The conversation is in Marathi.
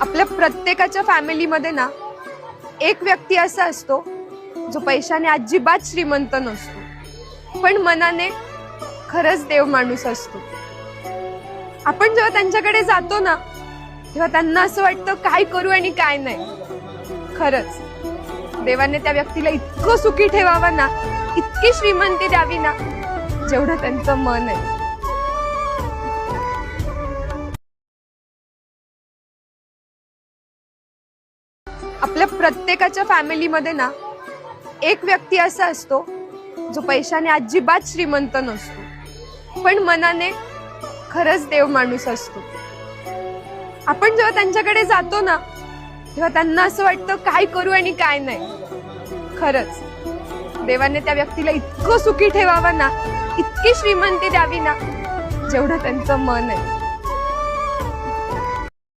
आपल्या प्रत्येकाच्या फॅमिलीमध्ये ना एक व्यक्ती असा असतो जो पैशाने अजिबात श्रीमंत नसतो, पण मनाने खरंच देव माणूस असतो. आपण जेव्हा त्यांच्याकडे जातो ना तेव्हा त्यांना असं वाटतं काय करू आणि काय नाही. खरंच देवाने त्या व्यक्तीला इतकं सुखी ठेवावं ना, इतकी श्रीमंती द्यावी ना जेवढं त्यांचं मन आहे. आपल्या प्रत्येकाच्या फॅमिलीमध्ये ना एक व्यक्ती असा असतो जो पैशाने अजिबात श्रीमंत नसतो, पण मनाने खरंच देव माणूस असतो. आपण जेव्हा त्यांच्याकडे जातो ना तेव्हा त्यांना असं वाटतं काय करू आणि काय नाही. खरंच देवाने त्या व्यक्तीला इतकं सुखी ठेवावं ना, इतकी श्रीमंती द्यावी ना जेवढं त्यांचं मन आहे.